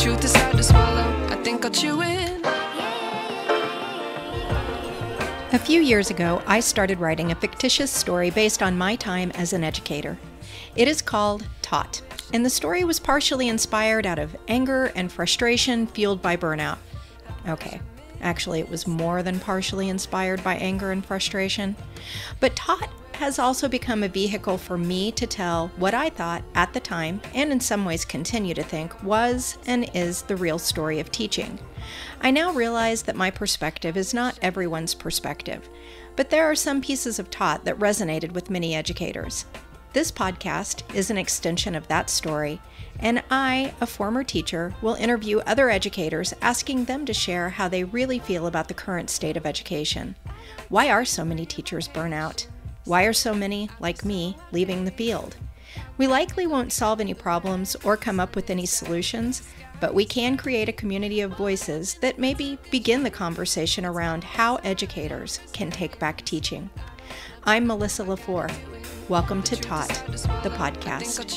truth is hard to swallow. I think I'll chew it. A few years ago, I started writing a fictitious story based on my time as an educator. It is called Taught, and the story was partially inspired out of anger and frustration fueled by burnout. Okay, actually it was more than partially inspired by anger and frustration. But Taught has also become a vehicle for me to tell what I thought at the time, and in some ways continue to think, was and is the real story of teaching. I now realize that my perspective is not everyone's perspective, but there are some pieces of Taught that resonated with many educators. This podcast is an extension of that story, and I, a former teacher, will interview other educators asking them to share how they really feel about the current state of education. Why are so many teachers burnt out? Why are so many, like me, leaving the field? We likely won't solve any problems or come up with any solutions, but we can create a community of voices that maybe begin the conversation around how educators can take back teaching. I'm Melissa LaFleur. Welcome to Taught, the podcast.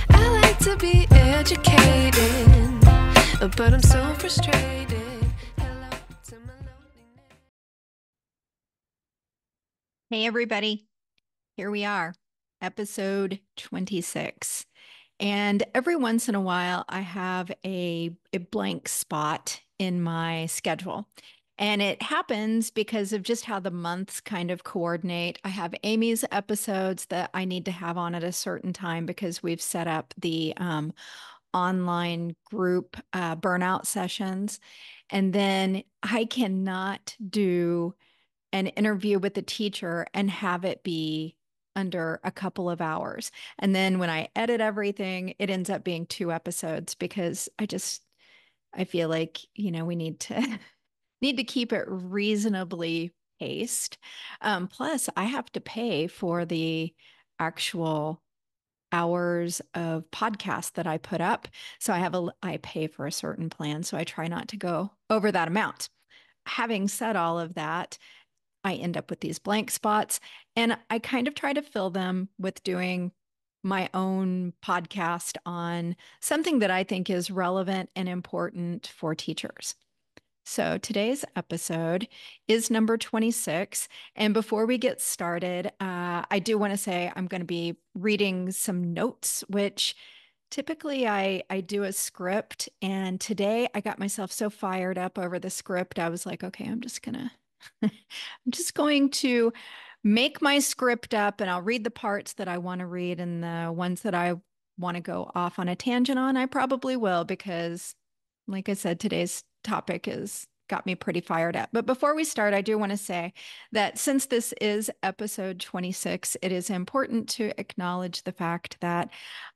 I like to be educated, but I'm so frustrated. Hello to my loneliness. Hey everybody, here we are, episode 26. And every once in a while, I have a blank spot in my schedule. And it happens because of just how the months kind of coordinate. I have Amy's episodes that I need to have on at a certain time because we've set up the online group burnout sessions. And then I cannot do an interview with a teacher and have it be under a couple of hours. And then when I edit everything, it ends up being 2 episodes because I feel like, we need to need to keep it reasonably paced. Plus, I have to pay for the actual hours of podcast that I put up. So I pay for a certain plan. So I try not to go over that amount. Having said all of that, I end up with these blank spots, and I kind of try to fill them with doing my own podcast on something that I think is relevant and important for teachers. So today's episode is number 26. And before we get started, I do want to say I'm going to be reading some notes, which typically I do a script. And today I got myself so fired up over the script. I was like, okay, I'm just going to make my script up, and I'll read the parts that I want to read, and the ones that I want to go off on a tangent on, I probably will, because like I said, today's topic has got me pretty fired up. But before we start, I do want to say that since this is episode 26, it is important to acknowledge the fact that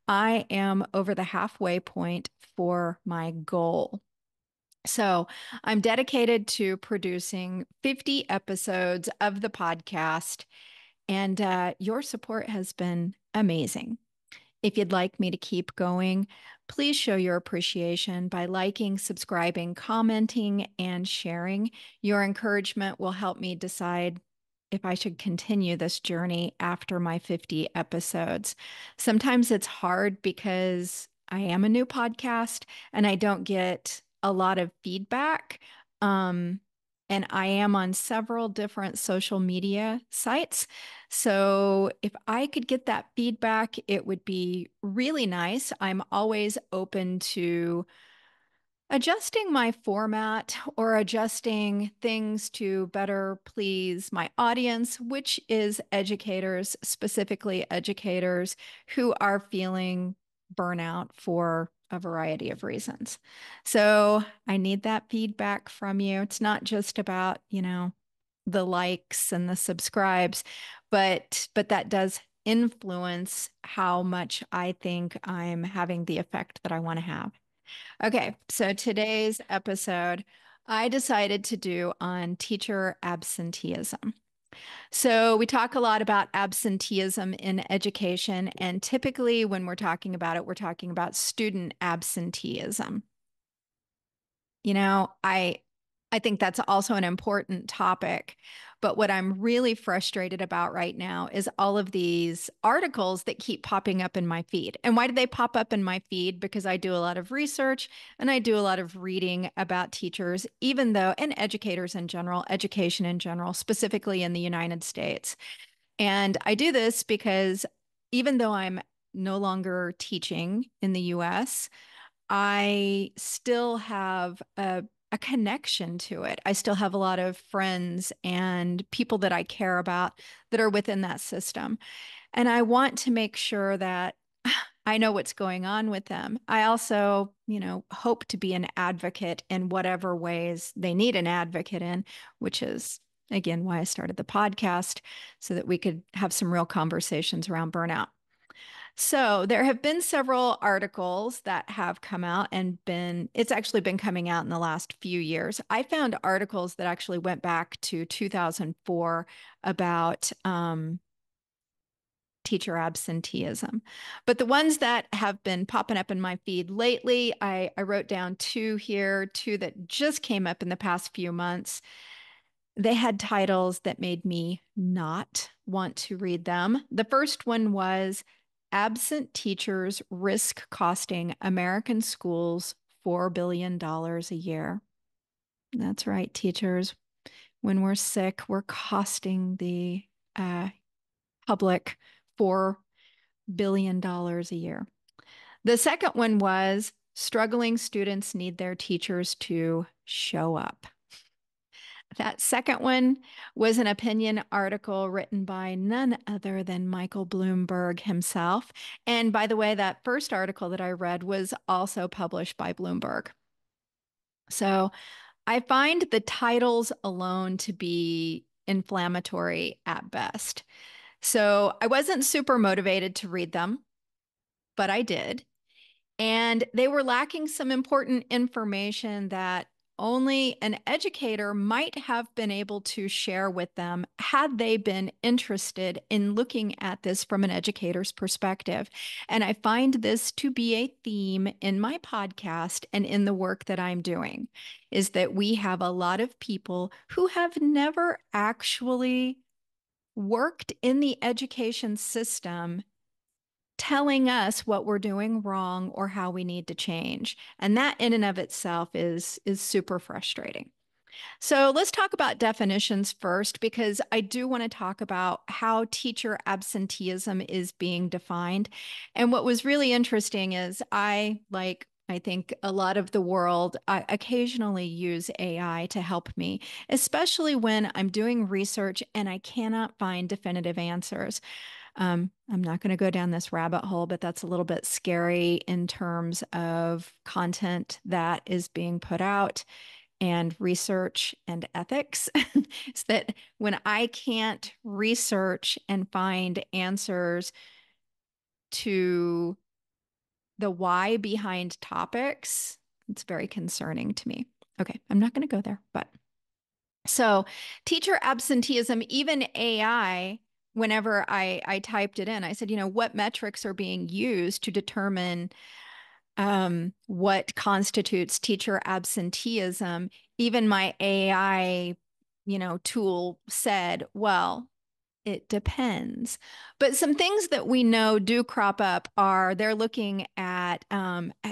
I am over the halfway point for my goal. So I'm dedicated to producing 50 episodes of the podcast, and your support has been amazing. If you'd like me to keep going, please show your appreciation by liking, subscribing, commenting, and sharing. Your encouragement will help me decide if I should continue this journey after my 50 episodes. Sometimes it's hard because I am a new podcast and I don't get a lot of feedback. And I am on several different social media sites. So if I could get that feedback, it would be really nice. I'm always open to adjusting my format or adjusting things to better please my audience, which is educators, specifically educators who are feeling burnout for a variety of reasons. So I need that feedback from you. It's not just about, the likes and the subscribes, but that does influence how much I think I'm having the effect that I want to have. Okay, so today's episode, I decided to do on teacher absenteeism. So we talk a lot about absenteeism in education, and typically when we're talking about it, we're talking about student absenteeism. I I think that's also an important topic. But what I'm really frustrated about right now is all of these articles that keep popping up in my feed. And why do they pop up in my feed? Because I do a lot of research and I do a lot of reading about teachers, even though, and educators in general, education in general, specifically in the United States. And I do this because even though I'm no longer teaching in the US, I still have a connection to it. I still have a lot of friends and people that I care about that are within that system. And I want to make sure that I know what's going on with them. I also, hope to be an advocate in whatever ways they need an advocate in, which is, again, why I started the podcast so that we could have some real conversations around burnout. So there have been several articles that have come out and it's actually been coming out in the last few years. I found articles that actually went back to 2004 about teacher absenteeism. But the ones that have been popping up in my feed lately, I wrote down two here, two that just came up in the past few months. They had titles that made me not want to read them. The first one was Absent Teachers Risk Costing American Schools $4 billion a year. That's right, teachers. When we're sick, we're costing the public $4 billion a year. The second one was Struggling Students Need Their Teachers to Show Up. That second one was an opinion article written by none other than Michael Bloomberg himself. And by the way, that first article that I read was also published by Bloomberg. So I find the titles alone to be inflammatory at best. So I wasn't super motivated to read them, but I did. And they were lacking some important information that only an educator might have been able to share with them had they been interested in looking at this from an educator's perspective. And I find this to be a theme in my podcast and in the work that I'm doing, is that we have a lot of people who have never actually worked in the education system telling us what we're doing wrong or how we need to change. And that in and of itself is super frustrating. So let's talk about definitions first, because I do want to talk about how teacher absenteeism is being defined. And what was really interesting is I think a lot of the world, I occasionally use AI to help me, especially when I'm doing research and I cannot find definitive answers. I'm not going to go down this rabbit hole, but that's a little bit scary in terms of content that is being put out and research and ethics. It's that when I can't research and find answers to the why behind topics, it's very concerning to me. Okay, I'm not going to go there, but so teacher absenteeism, even AI, whenever I typed it in, I said, what metrics are being used to determine what constitutes teacher absenteeism? Even my AI, tool said, well, it depends. But some things that we know do crop up are they're looking at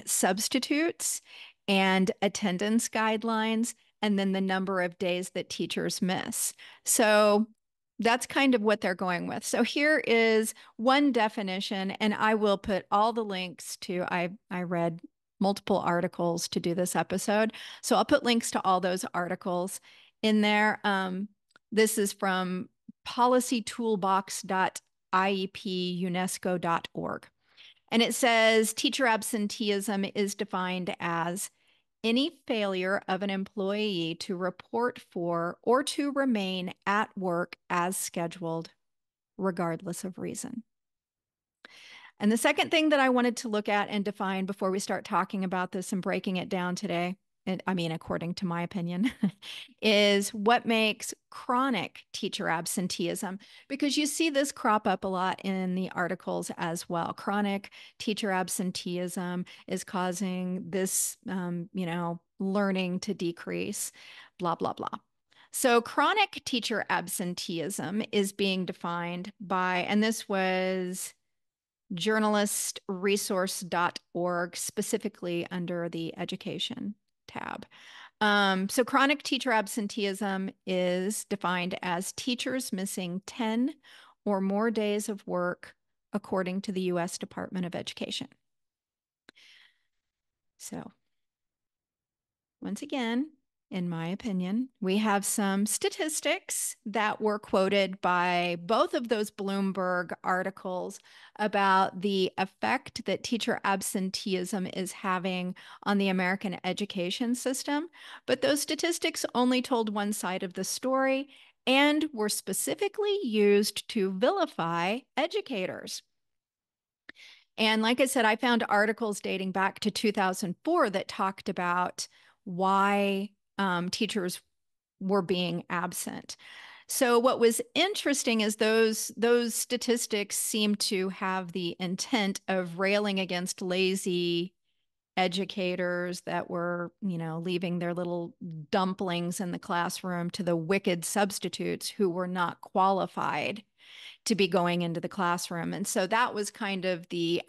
substitutes and attendance guidelines, and then the number of days that teachers miss. So that's kind of what they're going with. So here is one definition, and I will put all the links to, I read multiple articles to do this episode. So I'll put links to all those articles in there. This is from policytoolbox.iepunesco.org. And it says teacher absenteeism is defined as any failure of an employee to report for or to remain at work as scheduled, regardless of reason. And the second thing that I wanted to look at and define before we start talking about this and breaking it down today I mean, according to my opinion, is what makes chronic teacher absenteeism. Because you see this crop up a lot in the articles as well. Chronic teacher absenteeism is causing this, learning to decrease, blah, blah, blah. So, chronic teacher absenteeism is being defined by, and this was journalistresource.org, specifically under the education tab. So, chronic teacher absenteeism is defined as teachers missing 10 or more days of work, according to the U.S. Department of Education. So, once again, in my opinion, we have some statistics that were quoted by both of those Bloomberg articles about the effect that teacher absenteeism is having on the American education system. But those statistics only told one side of the story and were specifically used to vilify educators. And like I said, I found articles dating back to 2004 that talked about why teachers were being absent. So what was interesting is those statistics seem to have the intent of railing against lazy educators that were, leaving their little dumplings in the classroom to the wicked substitutes who were not qualified to be going into the classroom. And so that was kind of the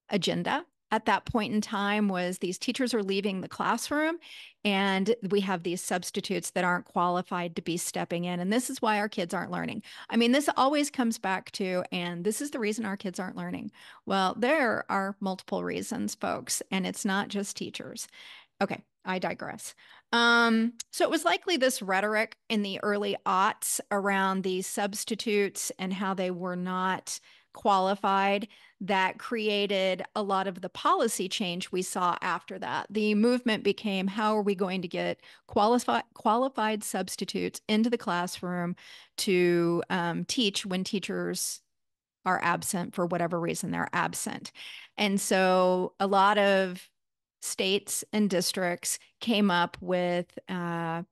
agenda at that point in time, was these teachers are leaving the classroom and we have these substitutes that aren't qualified to be stepping in. And this is why our kids aren't learning. I mean, this always comes back to, and this is the reason our kids aren't learning. Well, there are multiple reasons, folks, and it's not just teachers. Okay, I digress. So it was likely this rhetoric in the early aughts around these substitutes and how they were not qualified that created a lot of the policy change we saw after that. The movement became, how are we going to get qualified substitutes into the classroom to teach when teachers are absent for whatever reason they're absent. And so a lot of states and districts came up with a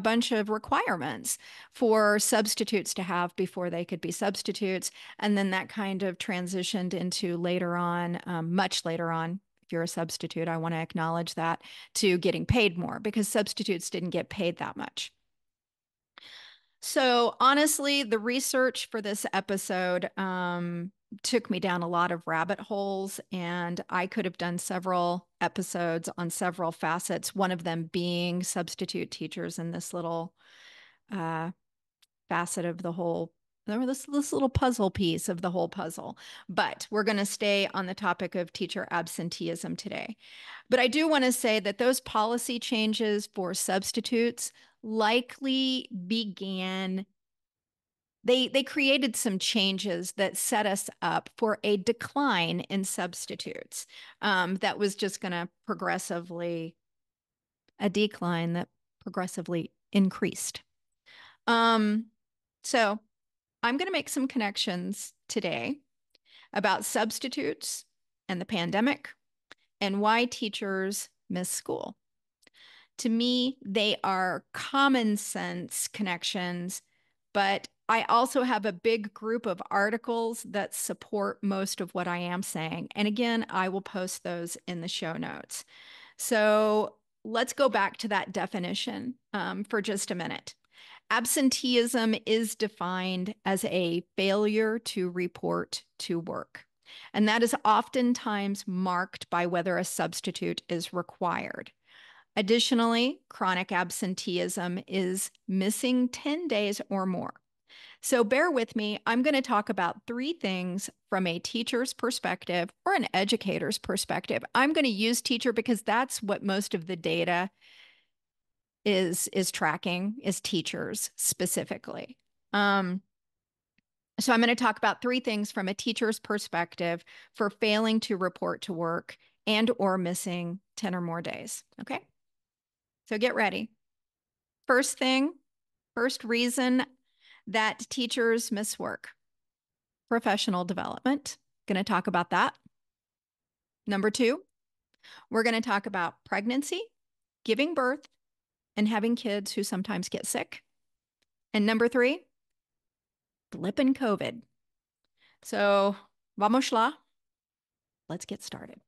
bunch of requirements for substitutes to have before they could be substitutes. And then that kind of transitioned into later on, much later on. If you're a substitute, I want to acknowledge that, to getting paid more, because substitutes didn't get paid that much. So honestly, the research for this episode took me down a lot of rabbit holes, and I could have done several episodes on several facets, one of them being substitute teachers in this little facet of the whole, or this little puzzle piece of the whole puzzle. But we're going to stay on the topic of teacher absenteeism today. But I do want to say that those policy changes for substitutes likely began, they created some changes that set us up for a decline in substitutes. That was just going to a decline that progressively increased. So I'm going to make some connections today about substitutes and the pandemic and why teachers miss school. To me, they are common sense connections, but I also have a big group of articles that support most of what I am saying. And again, I will post those in the show notes. So let's go back to that definition for just a minute. Absenteeism is defined as a failure to report to work. And that is oftentimes marked by whether a substitute is required. Additionally, chronic absenteeism is missing 10 days or more. So bear with me. I'm going to talk about 3 things from a teacher's perspective or an educator's perspective. I'm going to use teacher because that's what most of the data is tracking, is teachers specifically. So I'm going to talk about 3 things from a teacher's perspective for failing to report to work and or missing 10 or more days. Okay? So get ready. First reason that teachers miss work: professional development. Going to talk about that. Number 2, We're going to talk about pregnancy, giving birth, and having kids who sometimes get sick. And number three, flipping COVID. So, vamos lá. Let's get started.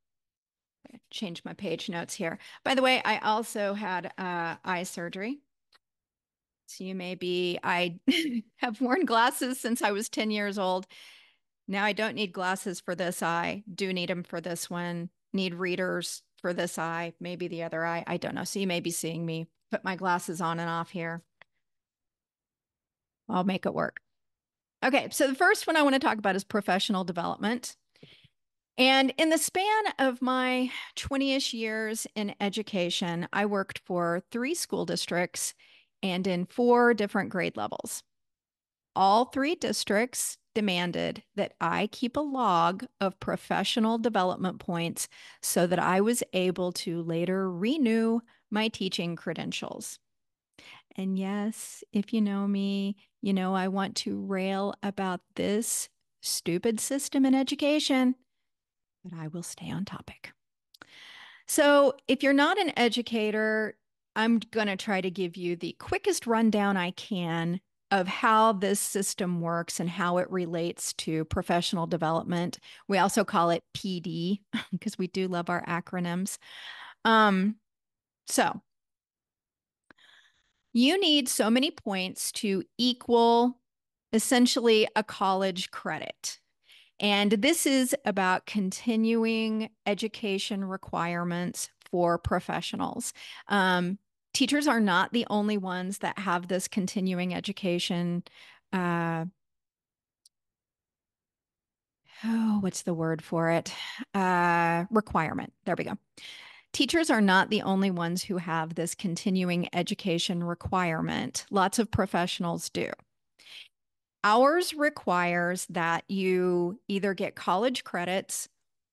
Change my page notes here. By the way, I also had eye surgery. So I have worn glasses since I was 10 years old. Now I don't need glasses for this eye. Do need them for this one. Need readers for this eye, maybe the other eye. I don't know. So you may be seeing me put my glasses on and off here. I'll make it work. Okay, so the first one I want to talk about is professional development. And in the span of my 20-ish years in education, I worked for 3 school districts and in 4 different grade levels. All 3 districts demanded that I keep a log of professional development points so that I was able to later renew my teaching credentials. And yes, if you know me, you know I want to rail about this stupid system in education, but I will stay on topic. So, if you're not an educator, I'm going to try to give you the quickest rundown I can of how this system works and how it relates to professional development. We also call it PD because we do love our acronyms. So, you need so many points to equal essentially a college credit. And this is about continuing education requirements for professionals. Teachers are not the only ones that have this continuing education. What's the word for it? Requirement. There we go. Teachers are not the only ones who have this continuing education requirement. Lots of professionals do. Ours requires that you either get college credits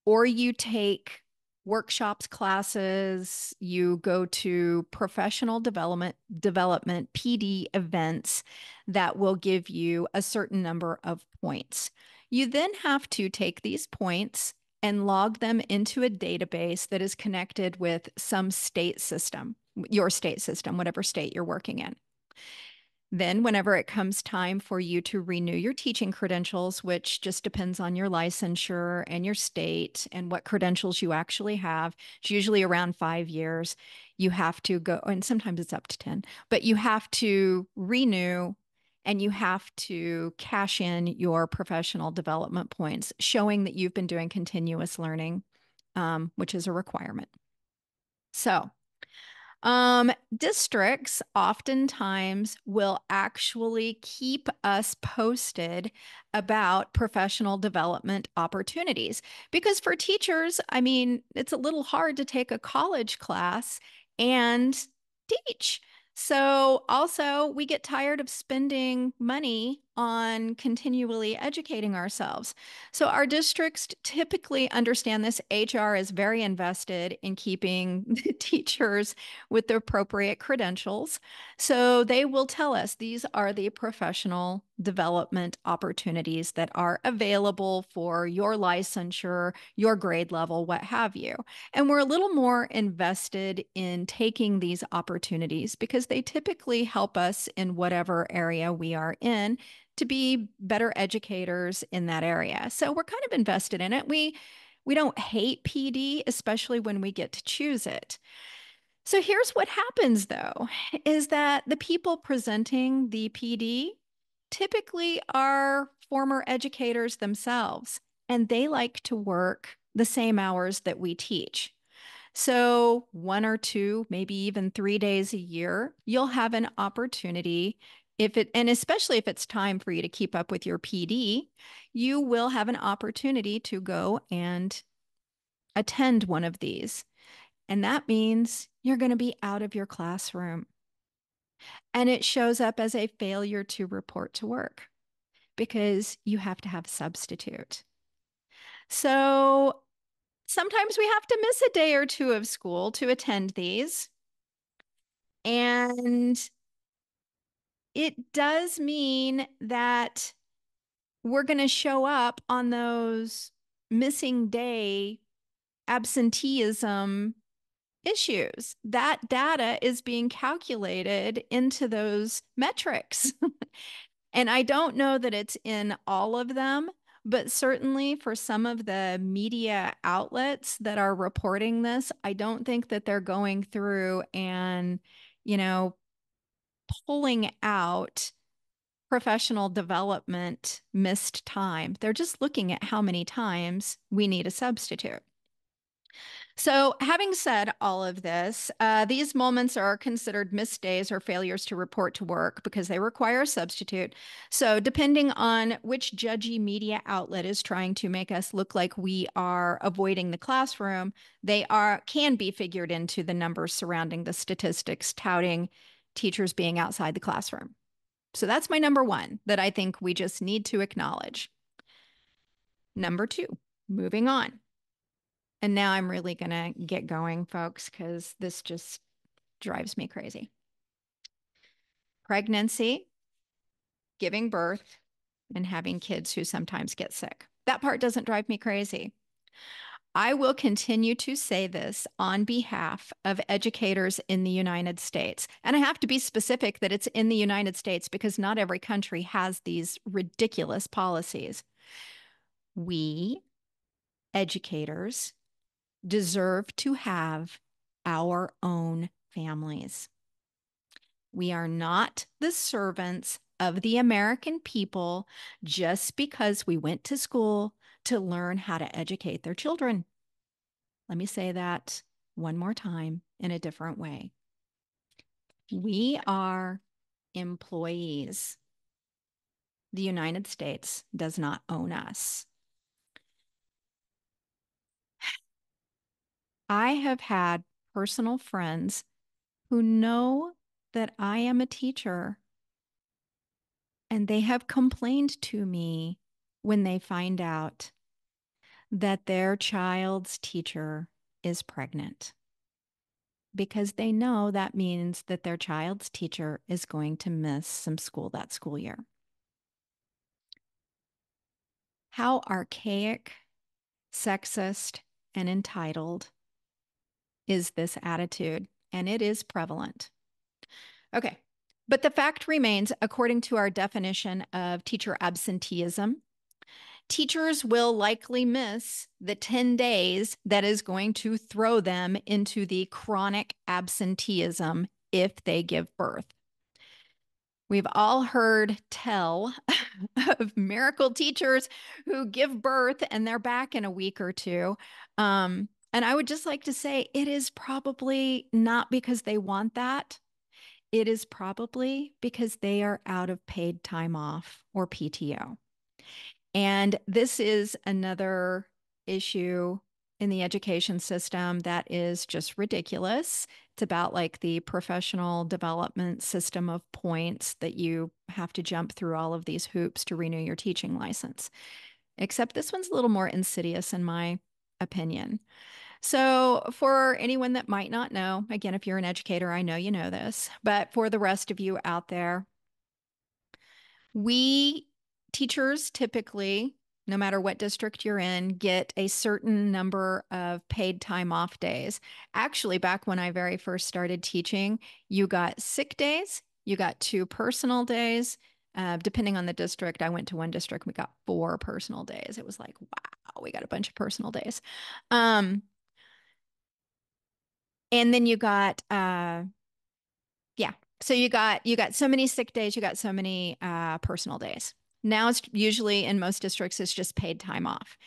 or you take workshops, classes, you go to professional development PD events that will give you a certain number of points. You then have to take these points and log them into a database that is connected with some state system, your state system, whatever state you're working in. Then, whenever it comes time for you to renew your teaching credentials, which just depends on your licensure and your state and what credentials you actually have, it's usually around 5 years, you have to go, and sometimes it's up to 10, but you have to renew and you have to cash in your professional development points, showing that you've been doing continuous learning, which is a requirement. So, districts oftentimes will actually keep us posted about professional development opportunities because for teachers, I mean, it's a little hard to take a college class and teach. So also we get tired of spending money on continually educating ourselves. So our districts typically understand this. HR is very invested in keeping the teachers with the appropriate credentials. So they will tell us these are the professional development opportunities that are available for your licensure, your grade level, what have you. And we're a little more invested in taking these opportunities because they typically help us in whatever area we are in to be better educators in that area. So we're kind of invested in it. We don't hate PD, especially when we get to choose it. So here's what happens though, is that the people presenting the PD typically are former educators themselves, and they like to work the same hours that we teach. So 1 or 2, maybe even 3 days a year, you'll have an opportunity and especially if it's time for you to keep up with your PD, you will have an opportunity to go and attend one of these. And that means you're going to be out of your classroom. And it shows up as a failure to report to work because you have to have a substitute. So sometimes we have to miss a day or 2 of school to attend these. And it does mean that we're going to show up on those missing day absenteeism issues. That data is being calculated into those metrics. And I don't know that it's in all of them, but certainly for some of the media outlets that are reporting this, I don't think that they're going through and, you know, pulling out professional development missed time. They're just looking at how many times we need a substitute. So, having said all of this, these moments are considered missed days or failures to report to work because they require a substitute. So, depending on which judgy media outlet is trying to make us look like we are avoiding the classroom, they are can be figured into the numbers surrounding the statistics touting teachers being outside the classroom. So, that's my number one that I think we just need to acknowledge. Number two, moving on. And now I'm really going to get going, folks, because this just drives me crazy. Pregnancy, giving birth, and having kids who sometimes get sick. That part doesn't drive me crazy. I will continue to say this on behalf of educators in the United States. And I have to be specific that it's in the United States because not every country has these ridiculous policies. We, educators, deserve to have our own families. We are not the servants of the American people just because we went to school to learn how to educate their children. Let me say that one more time in a different way. We are employees. The United States does not own us. I have had personal friends who know that I am a teacher, and they have complained to me when they find out that their child's teacher is pregnant because they know that means that their child's teacher is going to miss some school that school year. How archaic, sexist, and entitled is this attitude? And it is prevalent. Okay. But the fact remains, according to our definition of teacher absenteeism, teachers will likely miss the 10 days that is going to throw them into the chronic absenteeism if they give birth. We've all heard tell of miracle teachers who give birth and they're back in a week or two. And I would just like to say it is probably not because they want that. It is probably because they are out of paid time off or PTO. And this is another issue in the education system that is just ridiculous. It's about like the professional development system of points that you have to jump through all of these hoops to renew your teaching license. Except this one's a little more insidious, in my opinion. So, for anyone that might not know, again, if you're an educator, I know you know this, but for the rest of you out there, we teachers typically, no matter what district you're in, get a certain number of paid time off days. Actually, back when I very first started teaching, you got sick days, you got 2 personal days. Depending on the district, I went to one district, we got 4 personal days. It was like, wow, we got a bunch of personal days. Um, and then you got yeah. So you got so many sick days, you got so many personal days. Now it's usually in most districts it's just paid time off.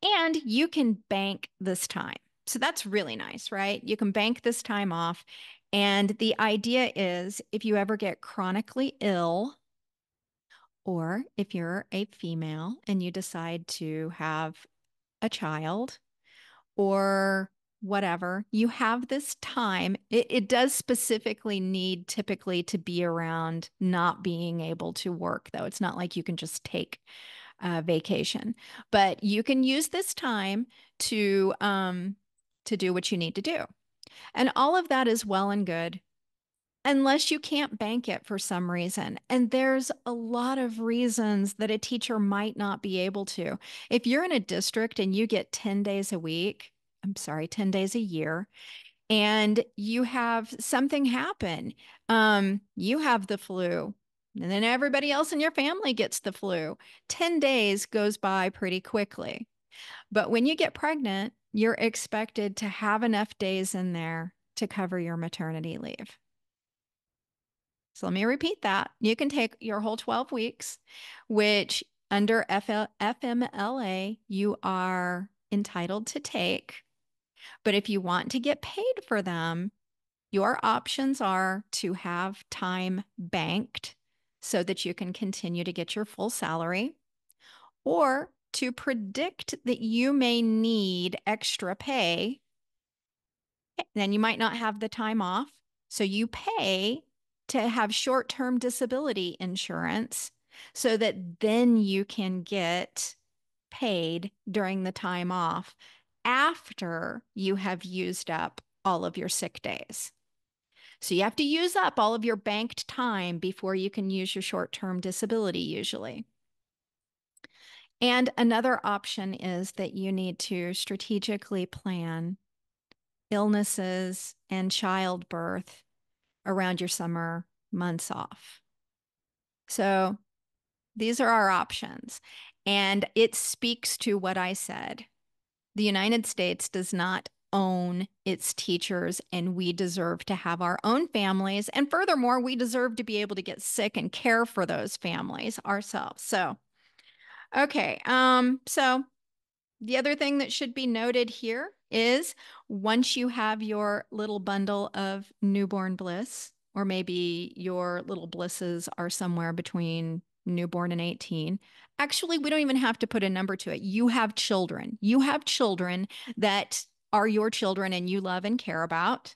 And you can bank this time. So that's really nice, right? You can bank this time off. And the idea is if you ever get chronically ill, or if you're a female and you decide to have a child, or whatever, you have this time. It does specifically need typically to be around not being able to work, though. It's not like you can just take vacation, but you can use this time to do what you need to do. And all of that is well and good unless you can't bank it for some reason. And there's a lot of reasons that a teacher might not be able to. If you're in a district and you get 10 days a week, I'm sorry, 10 days a year, and you have something happen. You have the flu, and then everybody else in your family gets the flu. 10 days goes by pretty quickly. But when you get pregnant, you're expected to have enough days in there to cover your maternity leave. So let me repeat that. You can take your whole 12 weeks, which under FMLA, you are entitled to take. But if you want to get paid for them, your options are to have time banked so that you can continue to get your full salary, or to predict that you may need extra pay. Then you might not have the time off. So you pay to have short-term disability insurance so that then you can get paid during the time off after you have used up all of your sick days. So you have to use up all of your banked time before you can use your short-term disability usually. And another option is that you need to strategically plan illnesses and childbirth around your summer months off. So these are our options. And it speaks to what I said. The United States does not own its teachers, and we deserve to have our own families. And furthermore, we deserve to be able to get sick and care for those families ourselves. So, okay. So the other thing that should be noted here is once you have your little bundle of newborn bliss, or maybe your little blisses are somewhere between newborn and 18. Actually, we don't even have to put a number to it. You have children. You have children that are your children and you love and care about.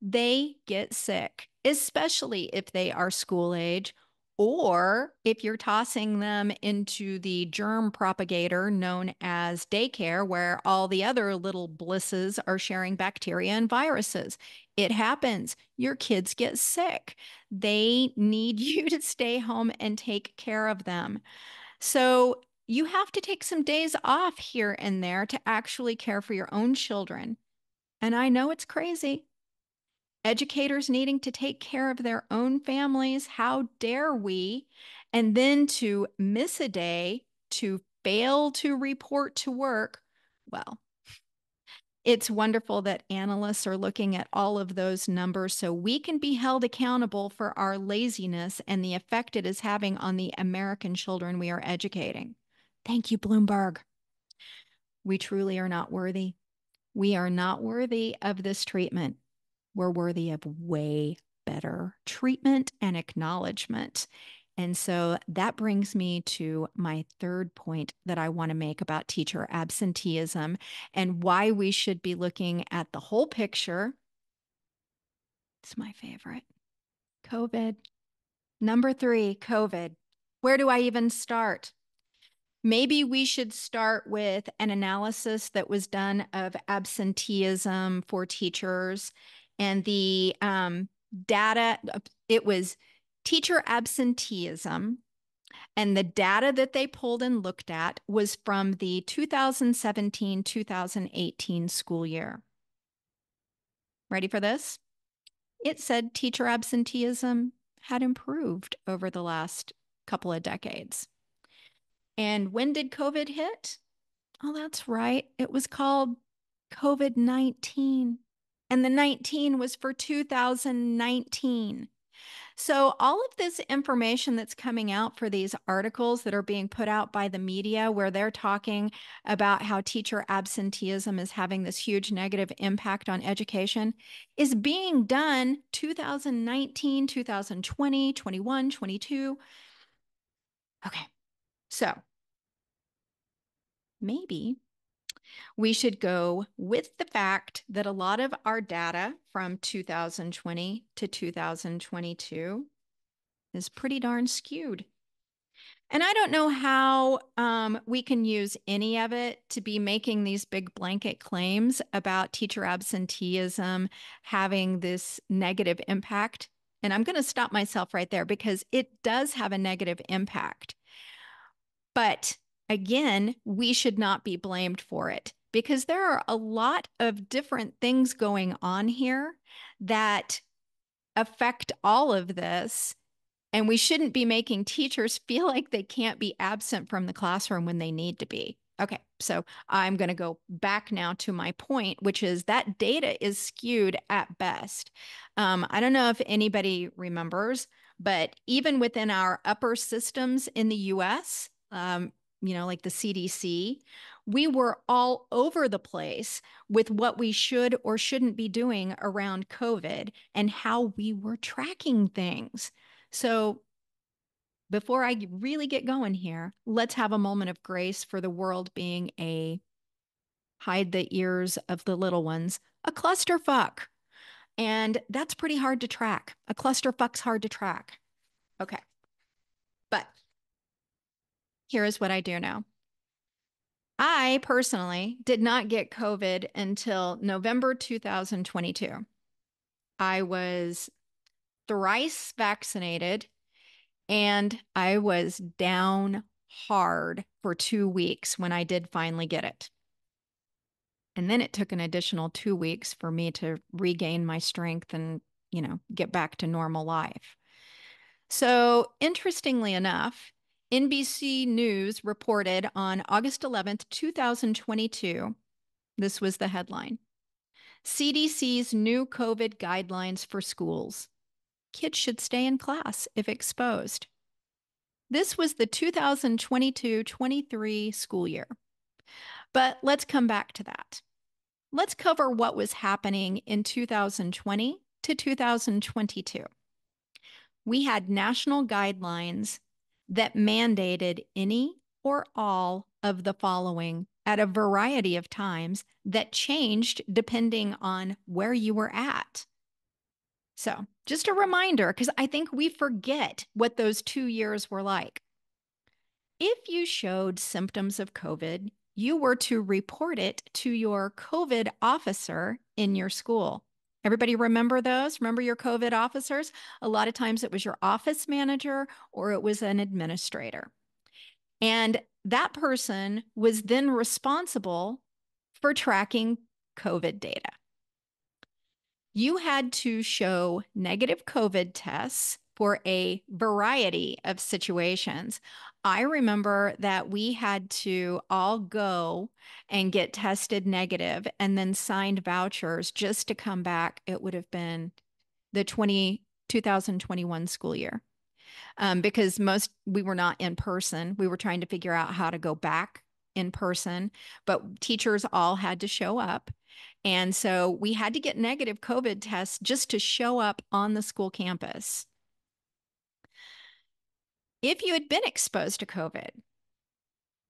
They get sick, especially if they are school age, or if you're tossing them into the germ propagator known as daycare, where all the other little blisses are sharing bacteria and viruses. It happens. Your kids get sick. They need you to stay home and take care of them. So you have to take some days off here and there to actually care for your own children. And I know it's crazy. Educators needing to take care of their own families. How dare we? And then to miss a day, to fail to report to work. Well, it's wonderful that analysts are looking at all of those numbers so we can be held accountable for our laziness and the effect it is having on the American children we are educating. Thank you, Bloomberg. We truly are not worthy. We are not worthy of this treatment. We're worthy of way better treatment and acknowledgement. And so that brings me to my third point that I want to make about teacher absenteeism and why we should be looking at the whole picture. It's my favorite. COVID. Number 3, COVID. Where do I even start? Maybe we should start with an analysis that was done of absenteeism for teachers and the data. It was teacher absenteeism, and the data that they pulled and looked at was from the 2017-2018 school year. Ready for this? It said teacher absenteeism had improved over the last couple of decades. And when did COVID hit? Oh, that's right. It was called COVID-19. And the 19 was for 2019. So all of this information that's coming out for these articles that are being put out by the media, where they're talking about how teacher absenteeism is having this huge negative impact on education, is being done 2019, 2020, 21, 22. Okay, so maybe we should go with the fact that a lot of our data from 2020 to 2022 is pretty darn skewed. And I don't know how we can use any of it to be making these big blanket claims about teacher absenteeism having this negative impact. And I'm going to stop myself right there because it does have a negative impact. But again, we should not be blamed for it. because there are a lot of different things going on here that affect all of this. And we shouldn't be making teachers feel like they can't be absent from the classroom when they need to be. Okay, so I'm going to go back now to my point, which is that data is skewed at best. I don't know if anybody remembers, but even within our upper systems in the US, like the CDC, we were all over the place with what we should or shouldn't be doing around COVID and how we were tracking things. So, before I really get going here, let's have a moment of grace for the world being a hide the ears of the little ones, a clusterfuck. And that's pretty hard to track. A clusterfuck's hard to track. Okay. But here is what I do know. I personally did not get COVID until November 2022. I was thrice vaccinated and I was down hard for 2 weeks when I did finally get it. And then it took an additional 2 weeks for me to regain my strength and, get back to normal life. So, interestingly enough, NBC News reported on August 11th, 2022. This was the headline: CDC's new COVID guidelines for schools. Kids should stay in class if exposed. This was the 2022-23 school year. But let's come back to that. Let's cover what was happening in 2020 to 2022. We had national guidelines that mandated any or all of the following at a variety of times that changed depending on where you were at. So, just a reminder, because I think we forget what those 2 years were like. If you showed symptoms of COVID, you were to report it to your COVID officer in your school. Everybody remember those? Remember your COVID officers? A lot of times it was your office manager or it was an administrator. And that person was then responsible for tracking COVID data. You had to show negative COVID tests for a variety of situations. I remember that we had to all go and get tested negative and then signed vouchers just to come back. It would have been the 2021 school year. Because we were not in person. We were trying to figure out how to go back in person, but teachers all had to show up. And so we had to get negative COVID tests just to show up on the school campus. If you had been exposed to COVID,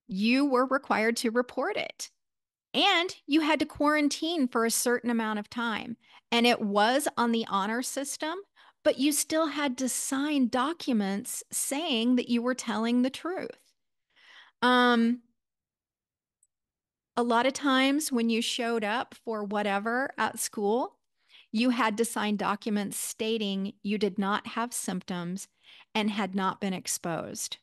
you were required to report it. And you had to quarantine for a certain amount of time. And it was on the honor system, but you still had to sign documents saying that you were telling the truth. A lot of times when you showed up for whatever at school, you had to sign documents stating you did not have symptoms and had not been exposed.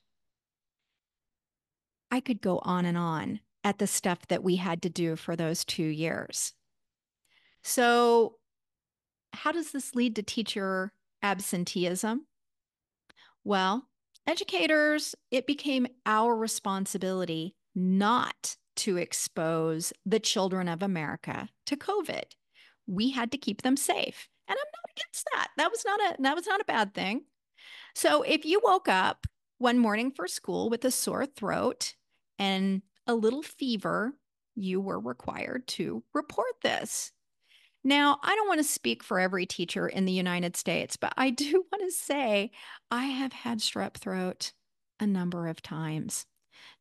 I could go on at the stuff that we had to do for those 2 years. So, how does this lead to teacher absenteeism? Well, educators, it became our responsibility not to expose the children of America to COVID. We had to keep them safe. And I'm not against that. That was not a bad thing. So if you woke up one morning for school with a sore throat and a little fever, you were required to report this. Now, I don't want to speak for every teacher in the United States, but I do want to say I have had strep throat a number of times.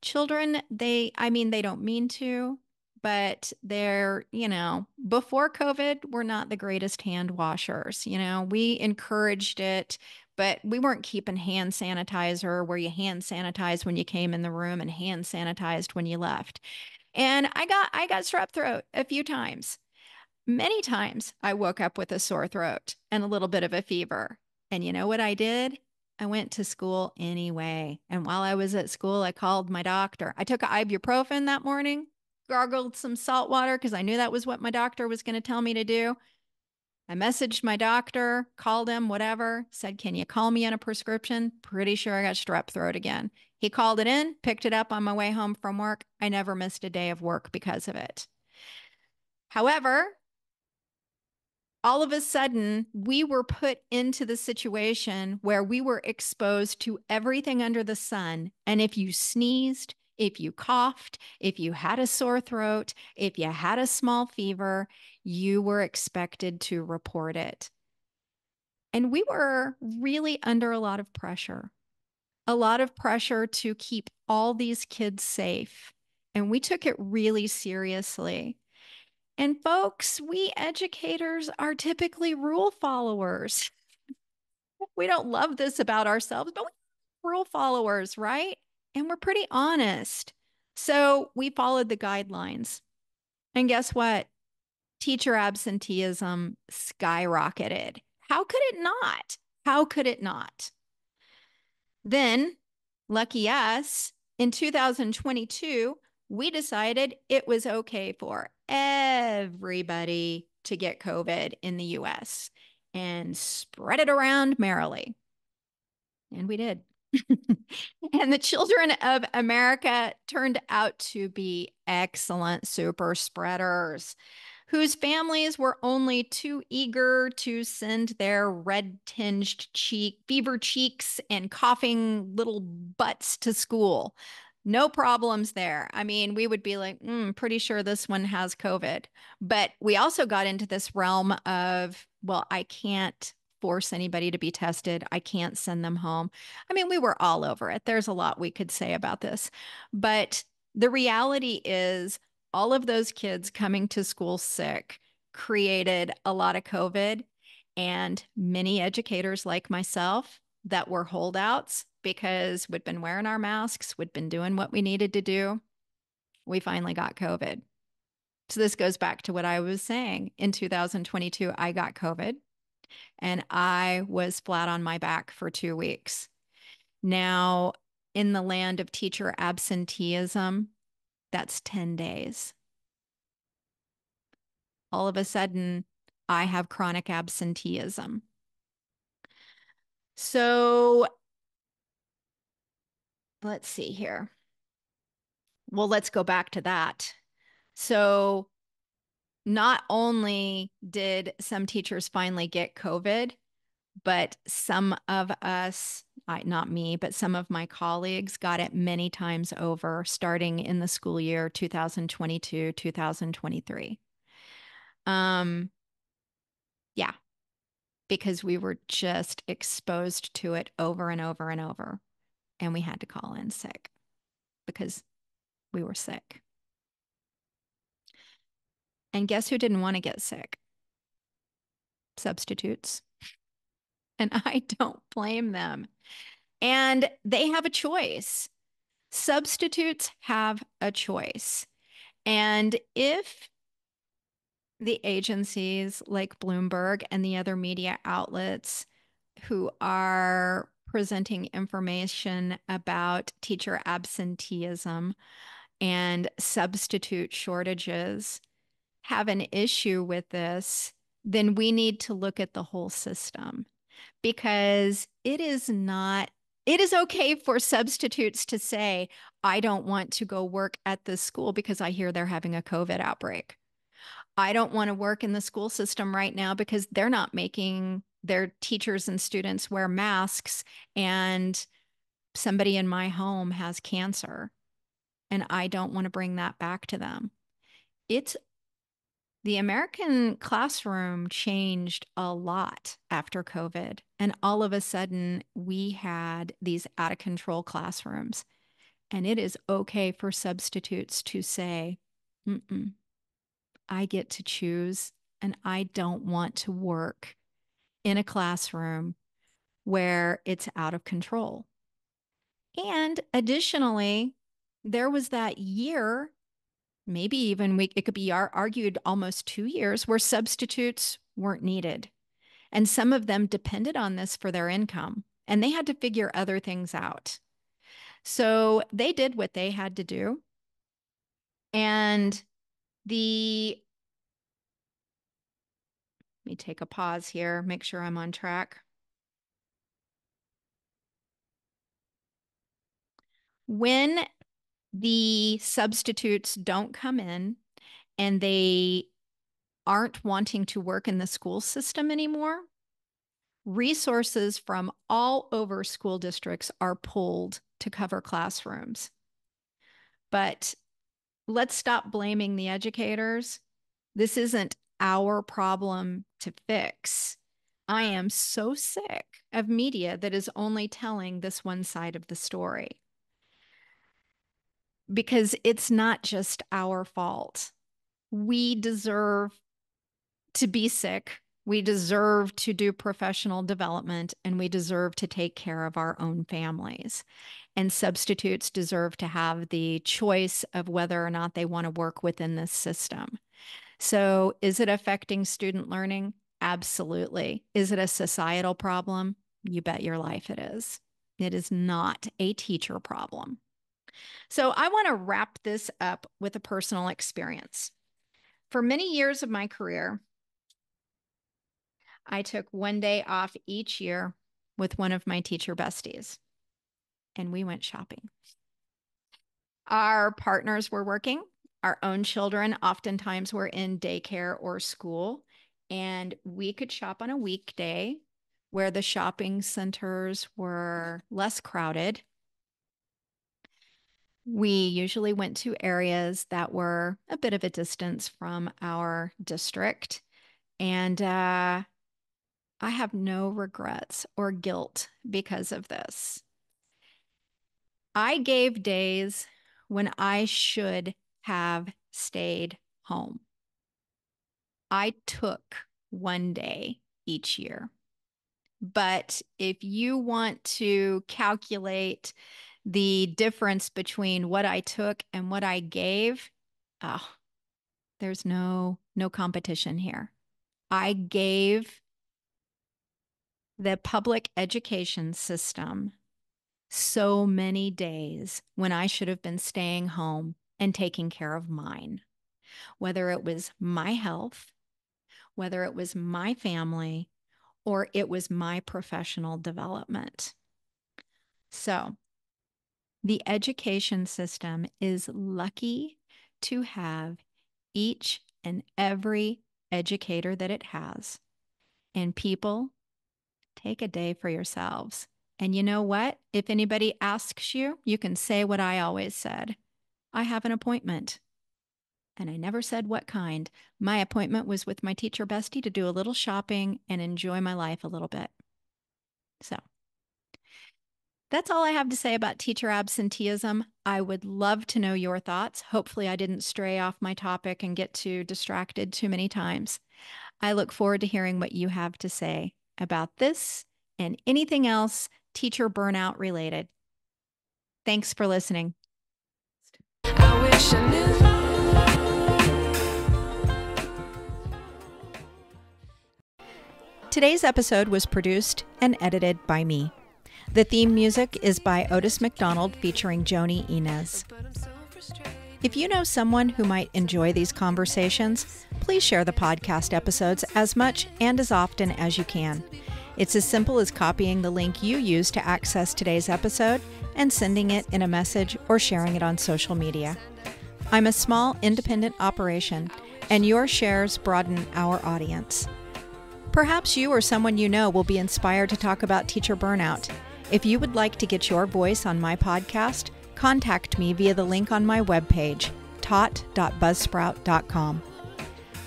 Children, they don't mean to, but before COVID, we're not the greatest hand washers. We encouraged it, but we weren't keeping hand sanitizer where you hand sanitized when you came in the room and hand sanitized when you left. And I got strep throat a few times. Many times I woke up with a sore throat and a little bit of a fever. And you know what I did? I went to school anyway. And while I was at school, I called my doctor. I took ibuprofen that morning. gargled some salt water because I knew that was what my doctor was going to tell me to do. I messaged my doctor, called him, whatever, said, "Can you call me in a prescription?" Pretty sure I got strep throat again. He called it in, picked it up on my way home from work. I never missed a day of work because of it. However, all of a sudden, we were put into the situation where we were exposed to everything under the sun. And if you sneezed, if you coughed, if you had a sore throat, if you had a small fever, you were expected to report it. And we were really under a lot of pressure to keep all these kids safe. And we took it really seriously. And folks, we educators are typically rule followers. We don't love this about ourselves, but we're rule followers, right? And we're pretty honest. So we followed the guidelines. And guess what? Teacher absenteeism skyrocketed. How could it not? How could it not? Then, lucky us, in 2022, we decided it was okay for everybody to get COVID in the US and spread it around merrily. And we did. And the children of America turned out to be excellent super spreaders whose families were only too eager to send their fever cheeks and coughing little butts to school. No problems there. I mean, we would be like, pretty sure this one has COVID. But we also got into this realm of, well, I can't force anybody to be tested. I can't send them home. I mean, we were all over it. There's a lot we could say about this. But the reality is, all of those kids coming to school sick created a lot of COVID. And many educators like myself that were holdouts because we'd been wearing our masks, we'd been doing what we needed to do. We finally got COVID. So this goes back to what I was saying. In 2022, I got COVID and I was flat on my back for 2 weeks. Now, in the land of teacher absenteeism, that's 10 days. All of a sudden, I have chronic absenteeism. So let's see here. Well, let's go back to that. So, not only did some teachers finally get COVID, but some of us, not me, but some of my colleagues got it many times over starting in the school year 2022, 2023. Yeah, because we were just exposed to it over and over and over. And we had to call in sick because we were sick. And guess who didn't want to get sick? Substitutes. And I don't blame them. And they have a choice. Substitutes have a choice. And if the agencies like Bloomberg and the other media outlets who are presenting information about teacher absenteeism and substitute shortages have an issue with this, then we need to look at the whole system because it is okay for substitutes to say, I don't want to go work at this school because I hear they're having a COVID outbreak. I don't want to work in the school system right now because they're not making their teachers and students wear masks and somebody in my home has cancer and I don't want to bring that back to them. It's The American classroom changed a lot after COVID. And all of a sudden, we had these out of control classrooms. And it is okay for substitutes to say, I get to choose, and I don't want to work in a classroom where it's out of control. And additionally, there was that year, maybe even it could be argued almost 2 years, where substitutes weren't needed. And some of them depended on this for their income, and they had to figure other things out. So they did what they had to do. And let me take a pause here, make sure I'm on track. When the substitutes don't come in and they aren't wanting to work in the school system anymore, resources from all over school districts are pulled to cover classrooms. But let's stop blaming the educators. This isn't our problem to fix. I am so sick of media that is only telling this one side of the story, because it's not just our fault. We deserve to be sick. We deserve to do professional development, and we deserve to take care of our own families. And substitutes deserve to have the choice of whether or not they want to work within this system. So, is it affecting student learning? Absolutely. Is it a societal problem? You bet your life it is. It is not a teacher problem. So, I want to wrap this up with a personal experience. For many years of my career, I took one day off each year with one of my teacher besties, and we went shopping. Our partners were working. Our own children oftentimes were in daycare or school, and we could shop on a weekday where the shopping centers were less crowded. We usually went to areas that were a bit of a distance from our district, and I have no regrets or guilt because of this. I gave days when I should have stayed home. I took one day each year. But if you want to calculate the difference between what I took and what I gave, oh, there's no competition here. I gave the public education system so many days when I should have been staying home and taking care of mine, whether it was my health, whether it was my family, or it was my professional development. So, the education system is lucky to have each and every educator that it has. And people, take a day for yourselves. And you know what? If anybody asks you, you can say what I always said. I have an appointment. And I never said what kind. My appointment was with my teacher bestie to do a little shopping and enjoy my life a little bit. So that's all I have to say about teacher absenteeism. I would love to know your thoughts. Hopefully I didn't stray off my topic and get too distracted too many times. I look forward to hearing what you have to say about this and anything else teacher burnout related. Thanks for listening. I wish I knew. Today's episode was produced and edited by me. The theme music is by Otis McDonald featuring Joni Inez. If you know someone who might enjoy these conversations, please share the podcast episodes as much and as often as you can. It's as simple as copying the link you use to access today's episode and sending it in a message or sharing it on social media. I'm a small, independent operation, and your shares broaden our audience. Perhaps you or someone you know will be inspired to talk about teacher burnout. If you would like to get your voice on my podcast, contact me via the link on my webpage, taught.buzzsprout.com.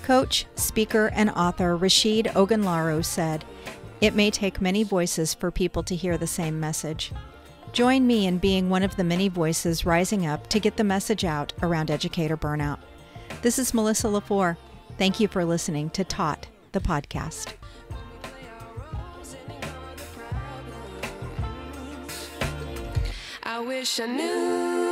Coach, speaker, and author Rashid Ogunlaru said, "It may take many voices for people to hear the same message." Join me in being one of the many voices rising up to get the message out around educator burnout. This is Melissa LaFleur. Thank you for listening to Taught, the podcast. I wish I knew.